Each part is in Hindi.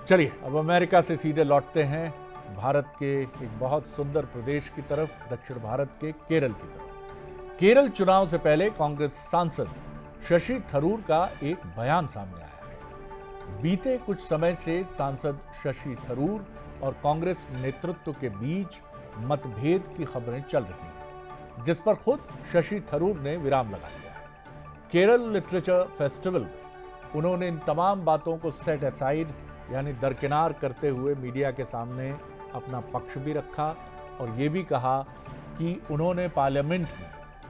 चलिए अब अमेरिका से सीधे लौटते हैं भारत के एक बहुत सुंदर प्रदेश की तरफ, दक्षिण भारत के केरल की तरफ। केरल चुनाव से पहले कांग्रेस सांसद शशि थरूर का एक बयान सामने आया है। बीते कुछ समय से सांसद शशि थरूर और कांग्रेस नेतृत्व के बीच मतभेद की खबरें चल रही हैं, जिस पर खुद शशि थरूर ने विराम लगा दिया है। केरल लिटरेचर फेस्टिवल में उन्होंने इन तमाम बातों को सेट असाइड यानी दरकिनार करते हुए मीडिया के सामने अपना पक्ष भी रखा और ये भी कहा कि उन्होंने पार्लियामेंट में,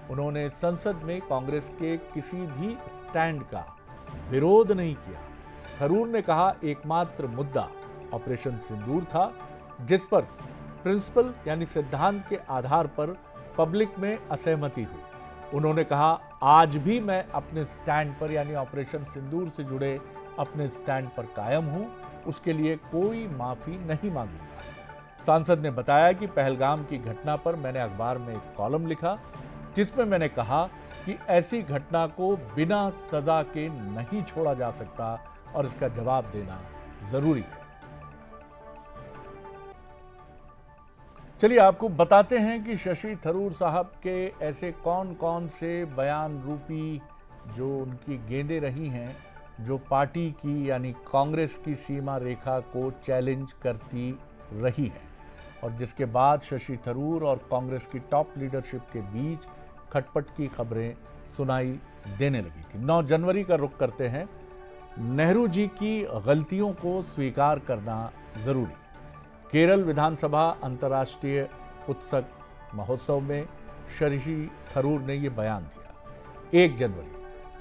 उन्होंने संसद में कांग्रेस के किसी भी स्टैंड का विरोध नहीं किया। थरूर ने कहा एकमात्र मुद्दा ऑपरेशन सिंदूर था, जिस पर प्रिंसिपल यानी सिद्धांत के आधार पर पब्लिक में असहमति हुई। उन्होंने कहा आज भी मैं अपने स्टैंड पर यानी ऑपरेशन सिंदूर से जुड़े अपने स्टैंड पर कायम हूं, उसके लिए कोई माफी नहीं मांगूंगा। सांसद ने बताया कि पहलगाम की घटना पर मैंने अखबार में एक कॉलम लिखा, जिसमें मैंने कहा कि ऐसी घटना को बिना सजा के नहीं छोड़ा जा सकता और इसका जवाब देना जरूरी है। चलिए आपको बताते हैं कि शशि थरूर साहब के ऐसे कौन कौन से बयान रूपी जो उनकी गेंदें रही हैं, जो पार्टी की यानी कांग्रेस की सीमा रेखा को चैलेंज करती रही है और जिसके बाद शशि थरूर और कांग्रेस की टॉप लीडरशिप के बीच खटपट की खबरें सुनाई देने लगी थी। 9 जनवरी का रुख करते हैं। नेहरू जी की गलतियों को स्वीकार करना जरूरी। केरल विधानसभा अंतर्राष्ट्रीय उत्सव महोत्सव में शशि थरूर ने यह बयान दिया। 1 जनवरी,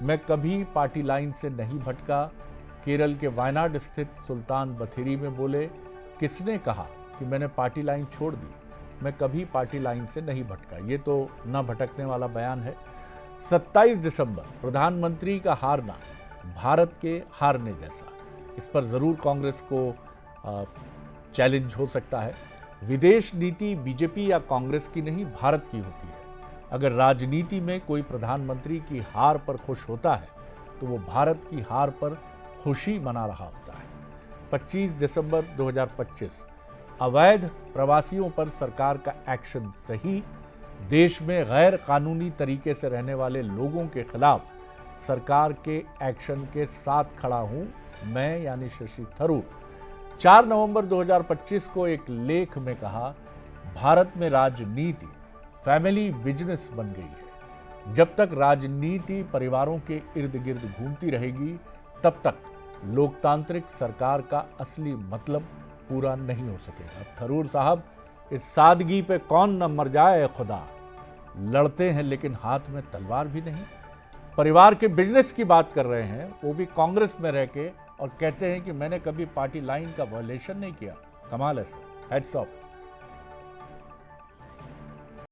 मैं कभी पार्टी लाइन से नहीं भटका। केरल के वायनाड स्थित सुल्तान बथेरी में बोले, किसने कहा कि मैंने पार्टी लाइन छोड़ दी? मैं कभी पार्टी लाइन से नहीं भटका। ये तो न भटकने वाला बयान है। 27 दिसंबर, प्रधानमंत्री का हारना भारत के हारने जैसा। इस पर जरूर कांग्रेस को चैलेंज हो सकता है। विदेश नीति बीजेपी या कांग्रेस की नहीं, भारत की होती है। अगर राजनीति में कोई प्रधानमंत्री की हार पर खुश होता है तो वो भारत की हार पर खुशी मना रहा होता है। 25 दिसंबर 2025, अवैध प्रवासियों पर सरकार का एक्शन सही। देश में गैर कानूनी तरीके से रहने वाले लोगों के खिलाफ सरकार के एक्शन के साथ खड़ा हूं मैं यानी शशि थरूर। 4 नवंबर 2025 को एक लेख में कहा, भारत में राजनीति फैमिली बिजनेस बन गई है। जब तक राजनीति परिवारों के इर्द गिर्द घूमती रहेगी, तब तक लोकतांत्रिक सरकार का असली मतलब पूरा नहीं हो सकेगा। थरूर साहब, इस सादगी पे कौन न मर जाए खुदा। लड़ते हैं लेकिन हाथ में तलवार भी नहीं। परिवार के बिजनेस की बात कर रहे हैं, वो भी कांग्रेस में रह के, और कहते हैं कि मैंने कभी पार्टी लाइन का वायलेशन नहीं किया। कमाल है सर, हेड्स ऑफ।